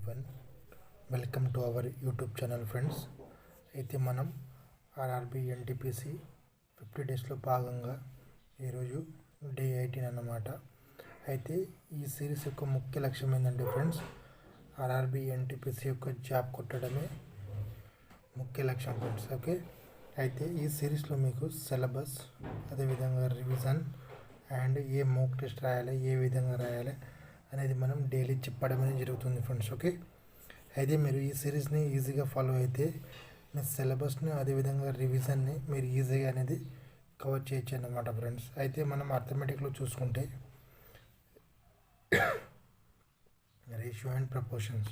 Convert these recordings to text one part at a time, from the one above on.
One welcome to our YouTube channel friends. అయితే మనం RRB NTPC 50 డేస్లో భాగంగా ఈరోజు డే 18 అన్నమాట. అయితే ఈ సిరీస్ యొక్క ముఖ్య లక్ష్యం ఏంటంటే ఫ్రెండ్స్, ఆర్ఆర్బి ఎన్టీపీసీ యొక్క జాబ్ కొట్టడమే ముఖ్య లక్ష్యం ఫ్రెండ్స్. ఓకే, అయితే ఈ సిరీస్లో మీకు సిలబస్, అదేవిధంగా revision and A mock test రాయాలి, ఏ విధంగా రాయాలి అనేది మనం డైలీ చెప్పడం అనేది జరుగుతుంది ఫ్రెండ్స్. ఓకే, అయితే మీరు ఈ సిరీస్ని ఈజీగా ఫాలో అయితే మీ సిలబస్ని, అదేవిధంగా రివిజన్ని మీరు ఈజీగా అనేది కవర్ చేయొచ్చు అన్నమాట ఫ్రెండ్స్. అయితే మనం అర్థమెటిక్లో చూసుకుంటే రేషియో అండ్ ప్రపోర్షన్స్,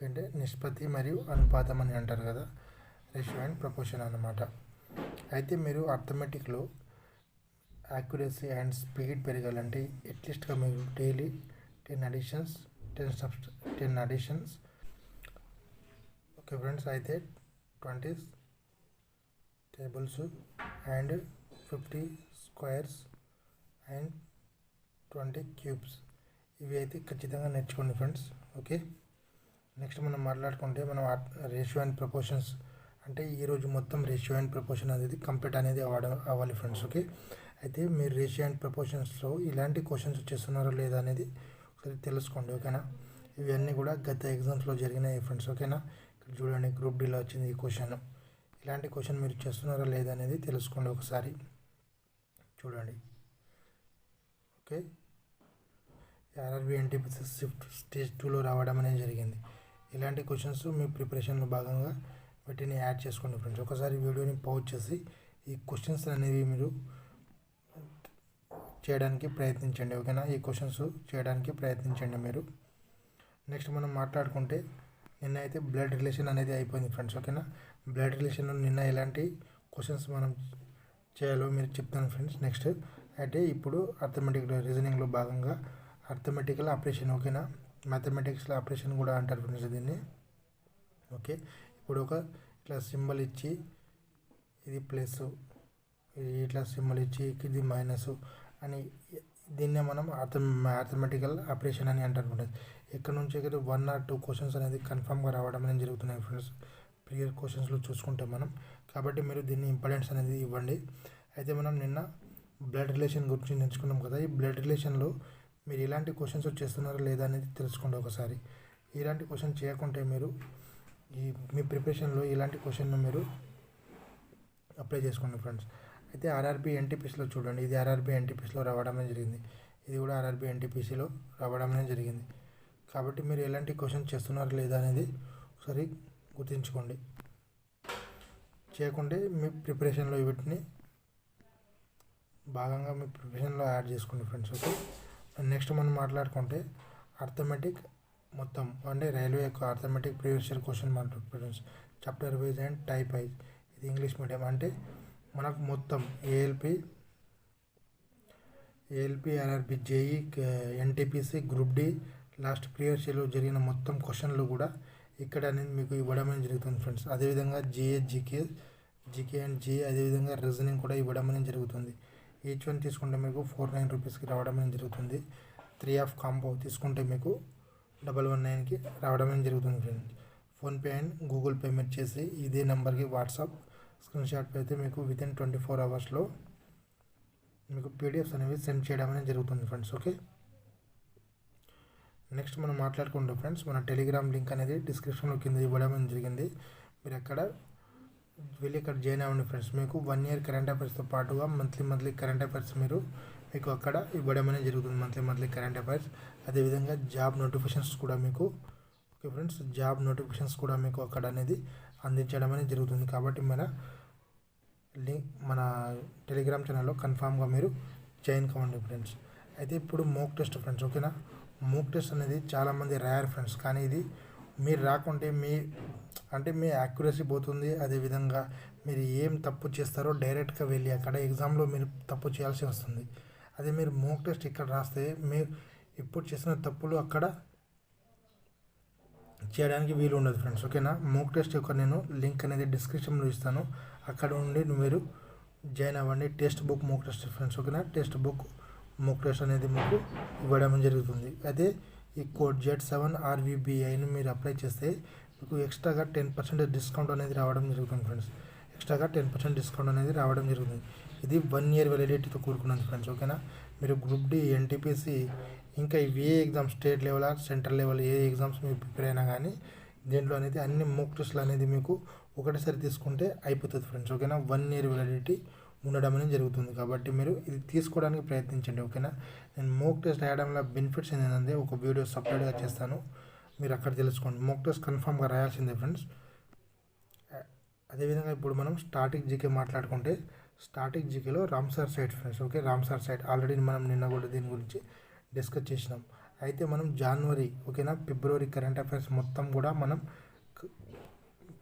అంటే నిష్పత్తి మరియు అనుపాతం అని అంటారు కదా, రేషియో అండ్ ప్రపోర్షన్ అన్నమాట. అయితే మీరు అర్థమెటిక్లో యాక్యురసీ అండ్ స్పీడ్ పెరగాలంటే అట్లీస్ట్గా మీరు డైలీ 10 అడిషన్స్. ఓకే ఫ్రెండ్స్, అయితే 20 tables and 50 squares and 20 cubes, ఇవి అయితే ఖచ్చితంగా నేర్చుకోండి ఫ్రెండ్స్. ఓకే, నెక్స్ట్ మనం మాట్లాడుకుంటే మనం రేషియో అండ్ ప్రపోర్షన్స్ అంటే ఈరోజు మొత్తం రేషియో అండ్ ప్రపోర్షన్ అనేది కంప్లీట్ అనేది అవ్వాలి ఫ్రెండ్స్. ఓకే, అయితే మీరు రేషియో అండ్ ప్రపోర్షన్స్లో ఇలాంటి క్వశ్చన్స్ చేస్తున్నారో లేదా అనేది ఒకసారి తెలుసుకోండి. ఓకేనా, ఇవన్నీ కూడా గత ఎగ్జామ్స్లో జరిగినాయి ఫ్రెండ్స్. ఓకేనా, ఇక్కడ చూడండి, గ్రూప్ డీలో వచ్చింది ఈ క్వశ్చన్. ఇలాంటి క్వశ్చన్ మీరు చేస్తున్నారా లేదా అనేది తెలుసుకోండి, ఒకసారి చూడండి. Okay, RRB NTPC shift stage 2లో రావడం అనేది జరిగింది. ఇలాంటి క్వశ్చన్స్ మీ ప్రిపరేషన్లో భాగంగా వీటిని యాడ్ చేసుకోండి ఫ్రెండ్స్. ఒకసారి వీడియోని పాజ్ చేసి ఈ క్వశ్చన్స్ అనేవి మీరు చేయడానికి ప్రయత్నించండి. ఓకేనా, ఈ క్వశ్చన్స్ చేయడానికి ప్రయత్నించండి మీరు. నెక్స్ట్ మనం మాట్లాడుకుంటే నిన్న అయితే బ్లడ్ రిలేషన్ అనేది అయిపోయింది ఫ్రెండ్స్. ఓకేనా, బ్లడ్ రిలేషన్లో నిన్న ఎలాంటి క్వశ్చన్స్ మనం చేయాలో మీరు చెప్తాను ఫ్రెండ్స్. నెక్స్ట్ అయితే ఇప్పుడు అర్థమెటిక్లో రీజనింగ్లో భాగంగా అర్థమెటికల్ ఆపరేషన్. ఓకేనా, మ్యాథమెటిక్స్లో ఆపరేషన్ కూడా అంటారు ఫ్రెండ్స్ దీన్ని. ఓకే, ఇప్పుడు ఒక ఇట్లా సింబల్ ఇచ్చి ఇది ప్లస్, ఇట్లా సింబల్ ఇచ్చి ఇది మైనస్ అని, దీన్నే మనం అర్థమెటికల్ ఆపరేషన్ అని అంటారు. ఇక్కడ నుంచి 1 or 2 క్వశ్చన్స్ అనేది కన్ఫామ్గా రావడం అనేది జరుగుతున్నాయి ఫ్రెండ్స్, ప్రియర్ క్వశ్చన్స్లో చూసుకుంటే మనం. కాబట్టి మీరు దీన్ని ఇంపార్టెన్స్ అనేది ఇవ్వండి. అయితే మనం నిన్న బ్లడ్ రిలేషన్ గురించి నేర్చుకున్నాం కదా, ఈ బ్లడ్ రిలేషన్లో మీరు ఇలాంటి క్వశ్చన్స్ చేస్తున్నారా లేదా అనేది తెలుసుకోండి ఒకసారి. ఇలాంటి క్వశ్చన్ చేయకుంటే మీరు మీ ప్రిపరేషన్లో ఇలాంటి క్వశ్చన్ను మీరు అప్లై చేసుకోండి ఫ్రెండ్స్. అయితే ఆర్ఆర్బి ఎన్టీపీసీలో చూడండి, ఇది ఆర్ఆర్బి ఎన్టీపీసీలో రావడం అనేది జరిగింది, ఇది కూడా ఆర్ఆర్బి ఎన్టీపీసీలో రావడం అనేది జరిగింది. కాబట్టి మీరు ఎలాంటి క్వశ్చన్ చేస్తున్నారు లేదా అనేది ఒకసారి గుర్తుంచుకోండి. చేయకుంటే మీ ప్రిపరేషన్లో వీటిని భాగంగా మీ ప్రిపరేషన్లో యాడ్ చేసుకోండి ఫ్రెండ్స్. ఓకే, నెక్స్ట్ మనం మాట్లాడుకుంటే అర్థమెటిక్ మొత్తం అంటే రైల్వే యొక్క arithmetic previous year question friends, chapter wise and type wise. ఇది ఇంగ్లీష్ మీడియం అంటే మనకు మొత్తం ALP, RRB, JE, NTPC, group D last previous ఇయర్లో జరిగిన మొత్తం క్వశ్చన్లు కూడా ఇక్కడ అనేది మీకు ఇవ్వడం అనేది జరుగుతుంది ఫ్రెండ్స్. అదేవిధంగా జిఏ, జీకే అండ్ జిఏ, అదేవిధంగా రీజనింగ్ కూడా ఇవ్వడం అనేది జరుగుతుంది. ఈచ్ వన్ తీసుకుంటే మీకు 49 రూపీస్కి రావడం అనేది జరుగుతుంది. 3 ఆఫ్ కాంబో తీసుకుంటే మీకు 119కి రావడం అనేది జరుగుతుంది friends. PhonePe and Google payment చేసి ఇదే నెంబర్కి వాట్సాప్ స్క్రీన్ షాట్ అయితే మీకు వితిన్ 24 అవర్స్లో మీకు పీడిఎఫ్స్ అనేవి సెండ్ చేయడం అనేది జరుగుతుంది ఫ్రెండ్స్. ఓకే, నెక్స్ట్ మనం మాట్లాడుకుంటాం ఫ్రెండ్స్, మన టెలిగ్రామ్ లింక్ అనేది డిస్క్రిప్షన్లో కింద ఇవ్వడం అనేది జరిగింది. మీరు అక్కడ వెళ్ళి ఇక్కడ జాయిన్ అవ్వండి ఫ్రెండ్స్. మీకు 1 year కరెంట్ అఫైర్స్తో పాటుగా మంత్లీ కరెంట్ అఫైర్స్ మీకు అక్కడ ఇవ్వడం అనేది జరుగుతుంది, మంత్లీ కరెంట్ అఫైర్స్. అదేవిధంగా జాబ్ నోటిఫికేషన్స్ కూడా మీకు, ఓకే ఫ్రెండ్స్, జాబ్ నోటిఫికేషన్స్ కూడా మీకు అక్కడ అనేది అందించడం అనేది జరుగుతుంది. కాబట్టి మన టెలిగ్రామ్ ఛానల్లో కన్ఫామ్గా మీరు జాయిన్ కావండి ఫ్రెండ్స్. అయితే ఇప్పుడు మోక్ టెస్ట్ ఫ్రెండ్స్. ఓకేనా, మోక్ టెస్ట్ అనేది చాలామంది రాయారు ఫ్రెండ్స్, కానీ ఇది మీరు రాకుంటే మీ యాక్యురసీ పోతుంది. అదేవిధంగా మీరు ఏం తప్పు చేస్తారో డైరెక్ట్గా వెళ్ళి అక్కడ ఎగ్జామ్లో మీరు తప్పు చేయాల్సి వస్తుంది. అదే మీరు మోక్ టెస్ట్ ఇక్కడ రాస్తే మీరు ఇప్పుడు చేసిన తప్పులు అక్కడ చేయడానికి వీలు ఉండదు ఫ్రెండ్స్. ఓకేనా, మోక్ టెస్ట్ యొక్క నేను లింక్ అనేది డిస్క్రిప్షన్లో ఇస్తాను, అక్కడ నుండి మీరు జాయిన్ అవ్వండి. Text book mock test friends. ఓకేనా, టెక్స్ట్ బుక్ మోక్ టెస్ట్ అనేది మీకు ఇవ్వడం జరుగుతుంది. అయితే ఈ కోడ్ Z7RVBIని మీరు అప్లై చేస్తే మీకు ఎక్స్ట్రాగా 10% డిస్కౌంట్ అనేది రావడం జరుగుతుంది ఫ్రెండ్స్. ఎక్స్ట్రాగా 10% డిస్కౌంట్ అనేది రావడం జరుగుతుంది. ఇది 1 ఇయర్ వ్యాలిడిటీతో కూడుకున్నది ఫ్రెండ్స్. ఓకేనా, మీరు గ్రూప్ డి, ఎన్టీపీసీ ఇంకా ఇవి ఏ exams state level or central level ఏ ఎగ్జామ్స్ మీరు ప్రిపేర్ అయినా కానీ దీంట్లో అనేది అన్ని మోక్ టెస్ట్లు అనేది మీకు ఒకటేసారి తీసుకుంటే అయిపోతుంది ఫ్రెండ్స్. ఓకేనా, 1 ఇయర్ వ్యాలిడిటీ ఉండడం అనేది జరుగుతుంది. కాబట్టి మీరు ఇది తీసుకోవడానికి ప్రయత్నించండి. ఓకేనా, నేను మోక్ టెస్ట్ రాయడంలో బెనిఫిట్స్ ఏంటంటే ఒక వీడియో సపరేట్గా చేస్తాను, మీరు అక్కడ తెలుసుకోండి. మోక్ టెస్ట్ కన్ఫామ్గా రాయాల్సిందే ఫ్రెండ్స్. అదేవిధంగా ఇప్పుడు మనం స్టాటిక్ జీకే మాట్లాడుకుంటే స్టాటిక్ జీకేలో Ramsar site friends. Okay, Ramsar site already మనం నిన్న కూడా దీని గురించి డిస్కస్ చేసినాం. అయితే మనం జనవరి ఓకేనా ఫిబ్రవరి కరెంట్ అఫైర్స్ మొత్తం కూడా మనం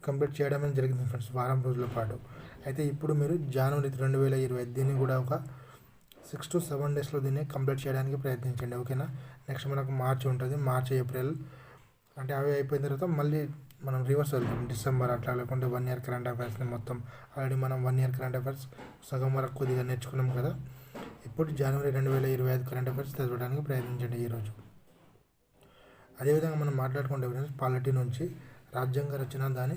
కంప్లీట్ చేయడం జరిగింది ఫ్రెండ్స్, వారం రోజుల పాటు. అయితే ఇప్పుడు మీరు జనవరి 2020 దీన్ని కూడా ఒక 6 to 7 డేస్లో దీన్ని కంప్లీట్ చేయడానికి ప్రయత్నించండి. ఓకేనా, నెక్స్ట్ మనకు మార్చ్ ఉంటుంది, మార్చ్ ఏప్రిల్ అంటే అవి అయిపోయిన తర్వాత మళ్ళీ మనం రివర్స్ వెళ్తాం డిసెంబర్ అట్లా, లేకుంటే 1 ఇయర్ కరెంట్ అఫైర్స్ని మొత్తం ఆల్రెడీ మనం 1 ఇయర్ కరెంట్ అఫైర్స్ సగం వరకు కొద్దిగా నేర్చుకున్నాం కదా. ఇప్పుడు జనవరి 2025 కరెంట్ అఫైర్స్ చదవడానికి ప్రయత్నించండి ఈరోజు. అదేవిధంగా మనం మాట్లాడుకుంటే ఫ్రెండ్స్ పాలిటీ నుంచి రాజ్యాంగ రచన దాని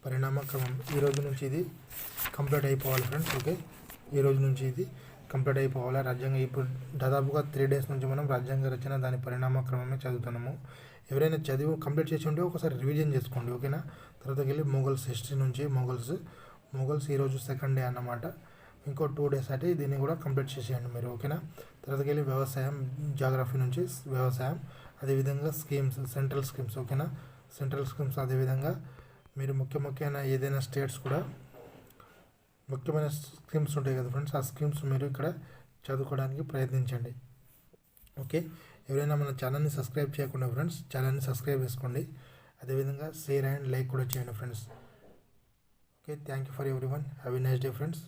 పరిణామ క్రమం ఈ రోజు నుంచి ఇది కంప్లీట్ అయిపోవాలి ఫ్రెండ్స్. ఓకే, ఈ రోజు నుంచి ఇది కంప్లీట్ అయిపోవాలి రాజ్యాంగం. ఇప్పుడు దాదాపుగా 3 డేస్ నుంచి మనం రాజ్యాంగ రచన దాని పరిణామ క్రమమే చదువుతున్నాము. ఎవరైనా చదివి కంప్లీట్ చేసి ఉంటే ఒకసారి రివిజన్ చేసుకోండి. ఓకేనా, తర్వాతకి వెళ్ళి మొఘల్స్ హిస్టరీ నుంచి మొఘల్స్ ఈరోజు 2nd డే అన్నమాట. ఇంకో 2 డేస్ అంటే దీన్ని కూడా కంప్లీట్ చేసేయండి మీరు. ఓకేనా, తర్వాతకి వెళ్ళి వ్యవసాయం, జాగ్రఫీ నుంచి వ్యవసాయం, అదేవిధంగా స్కీమ్స్, సెంట్రల్ స్కీమ్స్. ఓకేనా, సెంట్రల్ స్కీమ్స్ అదేవిధంగా మీరు ముఖ్యమైన ఏదైనా స్టేట్స్ కూడా ముఖ్యమైన స్కీమ్స్ ఉంటాయి కదా ఫ్రెండ్స్, ఆ స్కీమ్స్ మీరు ఇక్కడ చదువుకోవడానికి ప్రయత్నించండి. ఓకే, ఎవరైనా మన ఛానల్ని సబ్స్క్రైబ్ చేయకుండా ఫ్రెండ్స్ ఛానల్ని సబ్స్క్రైబ్ చేసుకోండి. అదేవిధంగా షేర్ అండ్ లైక్ కూడా చేయండి friends. Okay, thank you for everyone. Have a nice day friends.